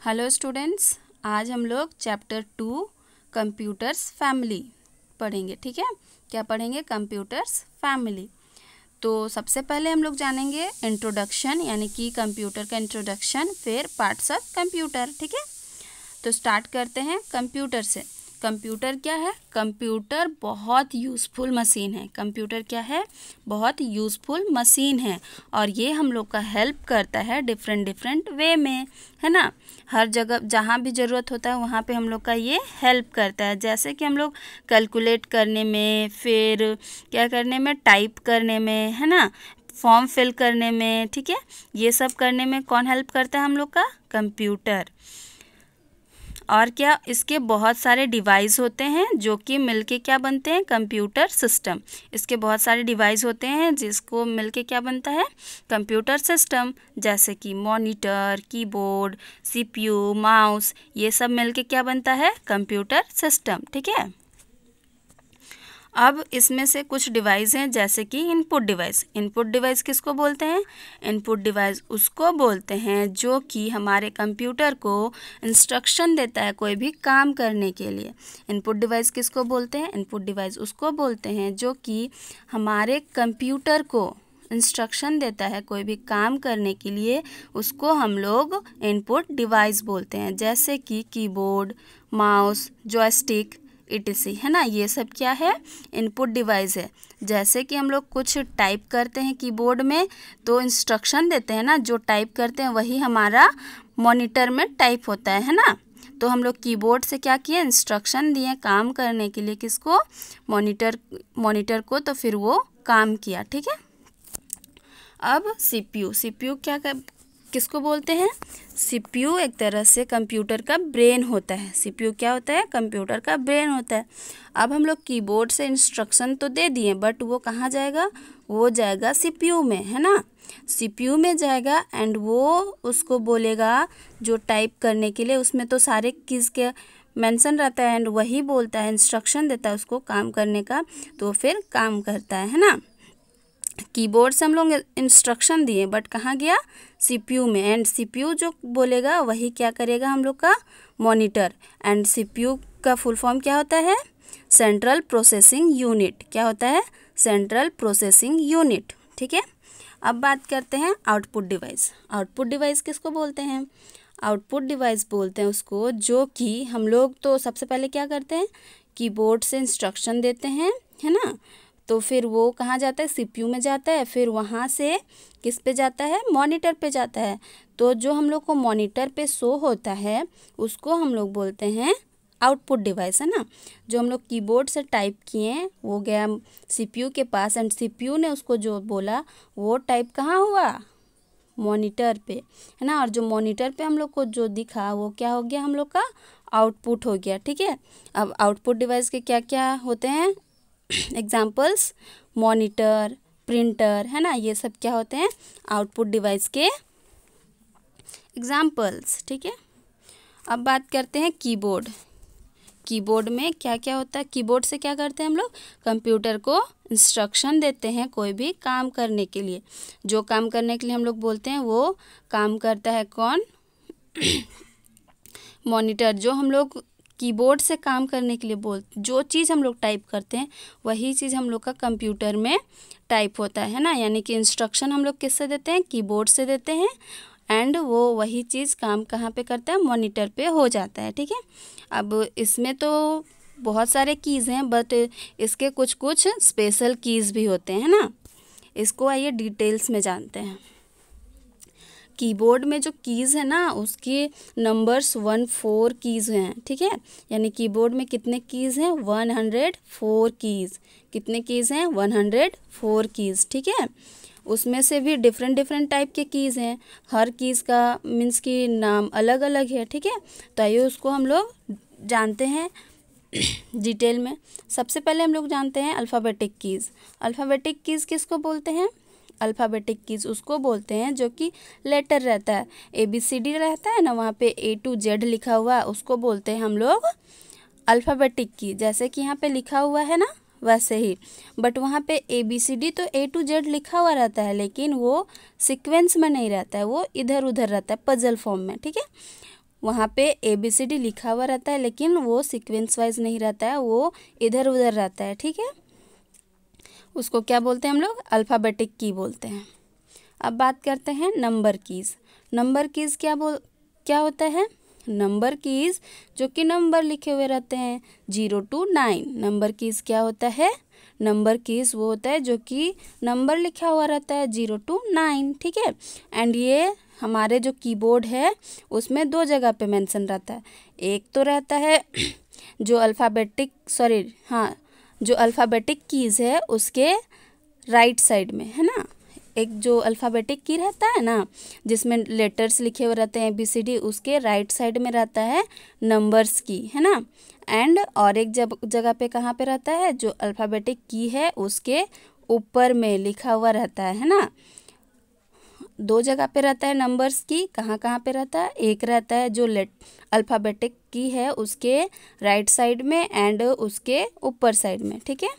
Hello students, आज हम लोग चैप्टर 2 कंप्यूटर्स फैमिली पढ़ेंगे। ठीक है, क्या पढ़ेंगे? Computers family. तो सबसे पहले हम लोग जानेंगे इंट्रोडक्शन, यानी कि कंप्यूटर का इंट्रोडक्शन, फिर पार्ट्स ऑफ कंप्यूटर। ठीक है, तो स्टार्ट करते हैं कंप्यूटर से। कंप्यूटर क्या है? कंप्यूटर बहुत यूज़फुल मशीन है। कंप्यूटर क्या है? बहुत यूज़फुल मशीन है और ये हम लोग का हेल्प करता है डिफरेंट वे में, है ना। हर जगह जहाँ भी ज़रूरत होता है वहाँ पे हम लोग का ये हेल्प करता है। जैसे कि हम लोग कैलकुलेट करने में, फिर क्या करने में, टाइप करने में, है ना, फॉर्म फिल करने में। ठीक है, ये सब करने में कौन हेल्प करता है? हम लोग का कंप्यूटर। और क्या, इसके बहुत सारे डिवाइस होते हैं जो कि मिलके क्या बनते हैं? Computer system. इसके बहुत सारे डिवाइस होते हैं जिसको मिलके क्या बनता है? Computer system. जैसे कि मॉनिटर, कीबोर्ड, सीपीयू, माउस, ये सब मिलके क्या बनता है? Computer system. ठीक है, अब इसमें से कुछ डिवाइस हैं जैसे कि इनपुट डिवाइस। इनपुट डिवाइस किसको बोलते हैं? इनपुट डिवाइस उसको बोलते हैं जो कि हमारे कंप्यूटर को इंस्ट्रक्शन देता है कोई भी काम करने के लिए। इनपुट डिवाइस किसको बोलते हैं? इनपुट डिवाइस उसको बोलते हैं जो कि हमारे कंप्यूटर को इंस्ट्रक्शन देता है कोई भी काम करने के लिए, उसको हम लोग इनपुट डिवाइस बोलते हैं। जैसे कि कीबोर्ड, माउस, जॉयस्टिक, etc, है ना। ये सब क्या है? इनपुट डिवाइस है। जैसे कि हम लोग कुछ टाइप करते हैं कीबोर्ड में तो इंस्ट्रक्शन देते हैं ना, जो टाइप करते हैं वही हमारा मॉनिटर में टाइप होता है ना। तो हम लोग कीबोर्ड से क्या किए? इंस्ट्रक्शन दिए काम करने के लिए। किसको? मॉनिटर को। तो फिर वो काम किया। ठीक है, अब सीपीयू किसको बोलते हैं? सीपीयू एक तरह से कंप्यूटर का ब्रेन होता है। सीपीयू क्या होता है? कंप्यूटर का ब्रेन होता है। अब हम लोग कीबोर्ड से इंस्ट्रक्शन तो दे दिए, बट वो कहाँ जाएगा? वो जाएगा सीपीयू में, है ना। सीपीयू में जाएगा एंड वो उसको बोलेगा जो टाइप करने के लिए। उसमें तो सारे कीज़ के मेंशन रहता है एंड वही बोलता है, इंस्ट्रक्शन देता है उसको काम करने का, तो फिर काम करता है ना। कीबोर्ड से हम लोग इंस्ट्रक्शन दिए बट कहाँ गया? सीपीयू में। एंड सीपीयू जो बोलेगा वही क्या करेगा? हम लोग का मॉनिटर। एंड सीपीयू का फुल फॉर्म क्या होता है? Central processing unit. क्या होता है? Central processing unit. ठीक है, अब बात करते हैं आउटपुट डिवाइस। आउटपुट डिवाइस किसको बोलते हैं? आउटपुट डिवाइस बोलते हैं उसको जो कि हम लोग तो सबसे पहले क्या करते हैं? कीबोर्ड से इंस्ट्रक्शन देते हैं, है ना। तो फिर वो कहाँ जाता है? सीपीयू में जाता है। फिर वहाँ से किस पे जाता है? मॉनिटर पे जाता है। तो जो हम लोग को मॉनिटर पे शो होता है उसको हम लोग बोलते हैं आउटपुट डिवाइस, है ना। जो हम लोग कीबोर्ड से टाइप किए वो गया सीपीयू के पास एंड सीपीयू ने उसको जो बोला वो टाइप कहाँ हुआ? मॉनिटर पे, है ना। और जो मॉनिटर पे हम लोग को जो दिखा वो क्या हो गया? हम लोग का आउटपुट हो गया। ठीक है, अब आउटपुट डिवाइस के क्या क्या होते हैं एग्जाम्पल्स? मॉनिटर, प्रिंटर, है ना। ये सब क्या होते हैं? आउटपुट डिवाइस के एग्जाम्पल्स। ठीक है, अब बात करते हैं कीबोर्ड। कीबोर्ड में क्या क्या होता है? कीबोर्ड से क्या करते हैं हम लोग? कंप्यूटर को इंस्ट्रक्शन देते हैं कोई भी काम करने के लिए। जो काम करने के लिए हम लोग बोलते हैं वो काम करता है कौन? मॉनिटर। जो हम लोग कीबोर्ड से काम करने के लिए जो चीज़ हम लोग टाइप करते हैं वही चीज़ हम लोग का कंप्यूटर में टाइप होता है ना। यानी कि इंस्ट्रक्शन हम लोग किससे देते हैं? कीबोर्ड से देते हैं एंड वो वही चीज़ काम कहाँ पे करता है? मॉनिटर पे हो जाता है। ठीक है, अब इसमें तो बहुत सारे कीज़ हैं बट इसके कुछ कुछ स्पेशल कीज़ भी होते हैं ना। इसको आइए डिटेल्स में जानते हैं। कीबोर्ड में जो कीज़ है ना उसके नंबर्स 1-4 कीज़ हैं। ठीक है, यानी कीबोर्ड में कितने कीज़ हैं? 104 कीज़। कितने कीज़ हैं? 104 कीज़। ठीक है, उसमें से भी डिफरेंट टाइप के कीज़ हैं। हर कीज़ का मीन्स की नाम अलग अलग है। ठीक है, तो आइए उसको हम लोग जानते हैं डिटेल में। सबसे पहले हम लोग जानते हैं अल्फ़ाबेटिक कीज़। अल्फ़ाबेटिक कीज़ किसको बोलते हैं? अल्फ़ाबेटिक कीज़ उसको बोलते हैं जो कि लेटर रहता है, ABCD रहता है ना, वहाँ पे A to Z लिखा हुआ, उसको बोलते हैं हम लोग अल्फ़ाबेटिक की। जैसे कि यहाँ पे लिखा हुआ है ना वैसे ही, बट वहाँ पे ABCD तो A to Z लिखा हुआ रहता है लेकिन वो सीक्वेंस में नहीं रहता है, वो इधर उधर रहता है पजल फॉर्म में। ठीक है, वहाँ पे ABCD लिखा हुआ रहता है, लेकिन वो सीक्वेंस वाइज नहीं रहता है, वो इधर उधर रहता है, ठीक है। उसको क्या बोलते हैं हम लोग? अल्फ़ाबेटिक की बोलते हैं। अब बात करते हैं नंबर कीज़। नंबर कीज़ क्या होता है? नंबर कीज़ जो कि नंबर लिखे हुए रहते हैं 0 to 9। नंबर कीज़ क्या होता है? नंबर कीज़ वो होता है जो कि नंबर लिखा हुआ रहता है 0 to 9, ठीक है। एंड ये हमारे जो कीबोर्ड है उसमें दो जगह पे मेंशन रहता है। एक तो रहता है जो अल्फ़ाबेटिक कीज़ है उसके राइट साइड में, है ना। एक जो अल्फ़ाबेटिक की रहता है ना, जिसमें लेटर्स लिखे हुए रहते हैं ABCD, उसके राइट साइड में रहता है नंबर्स की, है ना। एंड और एक जगह पे कहाँ पे रहता है? जो अल्फ़ाबेटिक की है उसके ऊपर में लिखा हुआ रहता है ना। दो जगह पे रहता है नंबर्स की। कहाँ कहाँ पे रहता है? एक रहता है जो अल्फ़ाबेटिक की है उसके राइट साइड में एंड उसके ऊपर साइड में, ठीक है।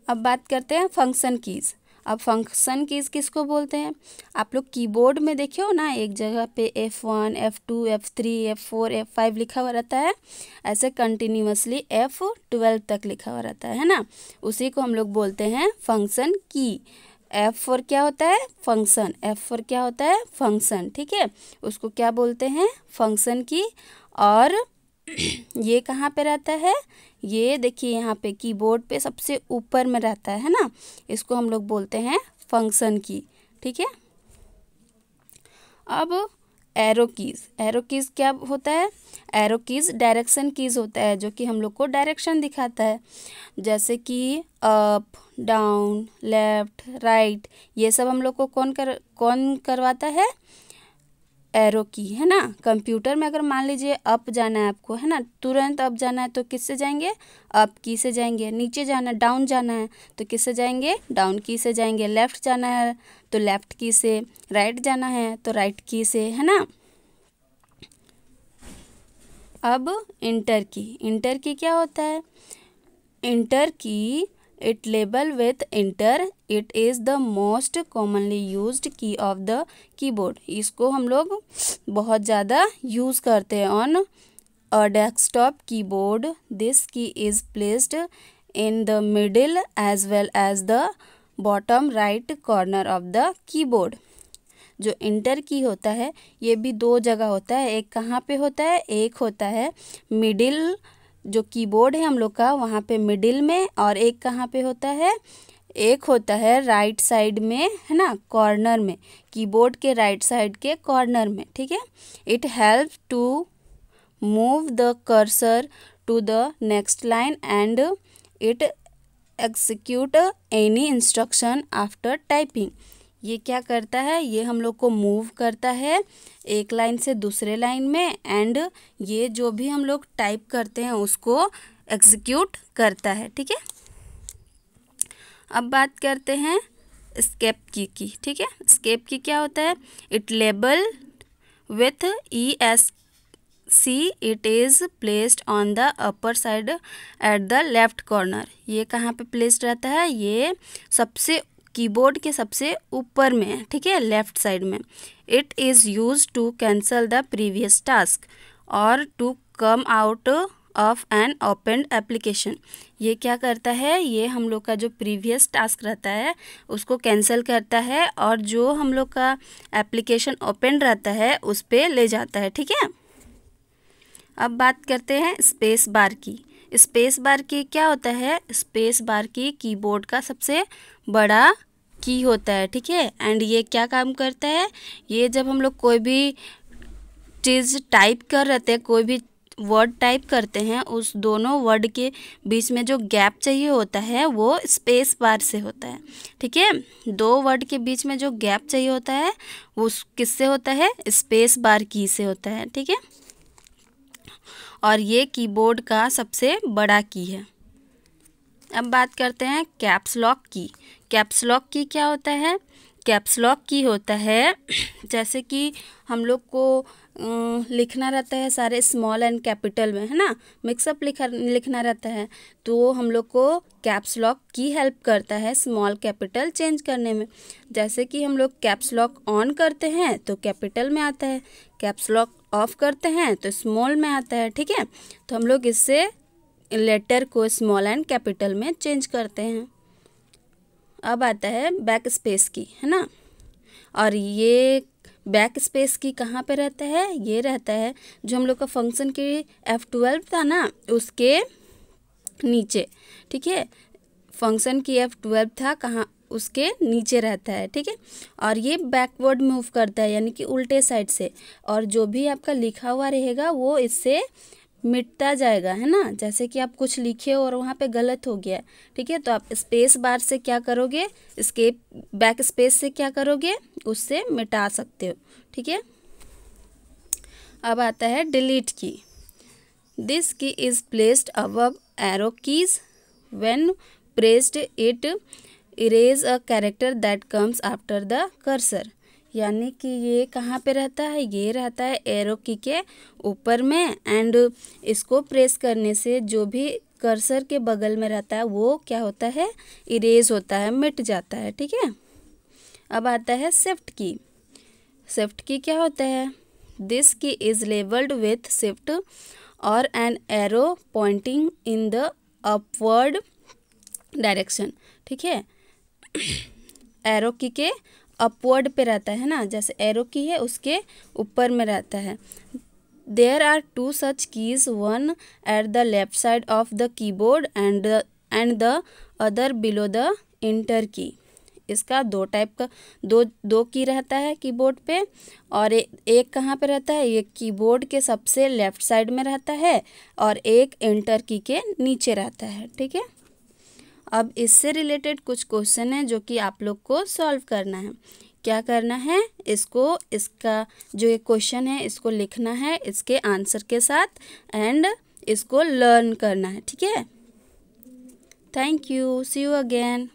अब बात करते हैं फंक्शन कीज़। अब फंक्शन कीज़ किसको बोलते हैं? आप लोग कीबोर्ड में देखियो ना, एक जगह पे F1, F2, F3, F4, F5 लिखा हुआ रहता है, ऐसे कंटिन्यूअसली F12 तक लिखा हुआ रहता है ना। उसी को हम लोग बोलते हैं फंक्शन की। F4 क्या होता है? फंक्शन। F4 क्या होता है? फंक्शन, ठीक है। उसको क्या बोलते हैं? फंक्शन की। और ये कहाँ पे रहता है? ये देखिए यहाँ पे कीबोर्ड पे सबसे ऊपर में रहता है ना। इसको हम लोग बोलते हैं फंक्शन की, ठीक है। अब एरो कीज़ क्या होता है? एरो कीज़ डायरेक्शन कीज़ होता है, जो कि हम लोग को डायरेक्शन दिखाता है, जैसे कि अप, डाउन, लेफ्ट, राइट। ये सब हम लोग को कौन करवाता है? एरो की, है ना। कंप्यूटर में अगर मान लीजिए अप जाना है आपको, है ना, तुरंत अप जाना है तो किससे जाएंगे? अप की से जाएंगे। नीचे जाना है, डाउन जाना है तो किससे जाएंगे? डाउन की से जाएंगे। लेफ़्ट जाना है तो लेफ़्ट की से, राइट जाना है तो राइट की से, है ना। अब इंटर की क्या होता है? Enter key it label with enter, it is the most commonly used key of the keyboard. इसको हम लोग बहुत ज़्यादा यूज़ करते हैं on a desktop keyboard. This key is placed in the middle as well as the bottom right corner of the keyboard. जो enter key होता है ये भी दो जगह होता है। एक कहाँ पे होता है? एक होता है मिडिल, जो कीबोर्ड है हम लोग का वहाँ पे मिडिल में, और एक कहाँ पे होता है? एक होता है राइट साइड में, है ना, कॉर्नर में, कीबोर्ड के राइट साइड के कॉर्नर में, ठीक है। It help to move the cursor to the next line and it execute any instruction after typing. ये क्या करता है? ये हम लोग को मूव करता है एक लाइन से दूसरे लाइन में, एंड ये जो भी हम लोग टाइप करते हैं उसको एग्जीक्यूट करता है, ठीक है। अब बात करते हैं एस्केप की, ठीक है। एस्केप की क्या होता है? It label with ESC, it is placed on the upper side eight the left corner. ये कहाँ पे प्लेस्ड रहता है? ये कीबोर्ड के सबसे ऊपर में है, ठीक है, लेफ्ट साइड में। It is use to cancel the previous task और to come out of an open application. ये क्या करता है? ये हम लोग का जो प्रीवियस टास्क रहता है उसको कैंसिल करता है, और जो हम लोग का एप्लीकेशन ओपन रहता है उस पर ले जाता है, ठीक है। अब बात करते हैं स्पेस बार की। स्पेस बार की क्या होता है? स्पेस बार की कीबोर्ड का सबसे बड़ा की होता है, ठीक है। एंड ये क्या काम करता है? ये जब हम लोग कोई भी चीज़ टाइप कर रहे थे, कोई भी वर्ड टाइप करते हैं, उस दोनों वर्ड के बीच में जो गैप चाहिए होता है वो स्पेस बार से होता है, ठीक है। दो वर्ड के बीच में जो गैप चाहिए होता है वो किससे होता है? स्पेस बार की से होता है, ठीक है। और ये कीबोर्ड का सबसे बड़ा की है। अब बात करते हैं कैप्स लॉक की। कैप्स लॉक की क्या होता है? कैप्स लॉक की होता है जैसे कि हम लोग को लिखना रहता है सारे स्मॉल एंड कैपिटल में, है ना, मिक्सअप लिखना रहता है, तो हम लोग को कैप्स लॉक की हेल्प करता है स्मॉल कैपिटल चेंज करने में। जैसे कि हम लोग कैप्स लॉक ऑन करते हैं तो कैपिटल में आता है, कैप्स लॉक ऑफ करते हैं तो स्मॉल में आता है, ठीक है। तो हम लोग इससे लेटर को स्मॉल एंड कैपिटल में चेंज करते हैं। अब आता है बैक स्पेस की, है ना, और ये बैक स्पेस की कहाँ पे रहता है, ये रहता है जो हम लोग का फंक्शन की F12 था ना उसके नीचे, ठीक है। फंक्शन की F12 था कहाँ, उसके नीचे रहता है, ठीक है। और ये बैकवर्ड मूव करता है यानी कि उल्टे साइड से, और जो भी आपका लिखा हुआ रहेगा वो इससे मिटता जाएगा, है ना। जैसे कि आप कुछ लिखे और वहाँ पे गलत हो गया, ठीक है, तो आप स्पेस बार से क्या करोगे, एस्केप बैक स्पेस से क्या करोगे, उससे मिटा सकते हो, ठीक है। अब आता है डिलीट की। This key is placed above arrow keys, when pressed it erase a character that comes after the cursor. यानी कि ये कहाँ पे रहता है, ये रहता है एरो की के ऊपर में, एंड इसको प्रेस करने से जो भी कर्सर के बगल में रहता है वो क्या होता है, इरेज होता है, मिट जाता है, ठीक है। अब आता है शिफ्ट की। शिफ्ट की क्या होता है, दिस की इज लेबल्ड विथ शिफ्ट और an arrow pointing in the upward direction, ठीक है। एरो की के अपवर्ड पे रहता है ना, जैसे एरो की है उसके ऊपर में रहता है। There are two such keys, one at the left side of the keyboard and the other below the enter key. इसका दो टाइप का दो की रहता है कीबोर्ड पे, और एक कहाँ पे रहता है, एक कीबोर्ड के सबसे लेफ्ट साइड में रहता है और एक एंटर की के नीचे रहता है, ठीक है। अब इससे रिलेटेड कुछ क्वेश्चन है जो कि आप लोग को सॉल्व करना है। क्या करना है, इसका जो ये क्वेश्चन है इसको लिखना है इसके आंसर के साथ, एंड इसको लर्न करना है, ठीक है। Thank you, see you again.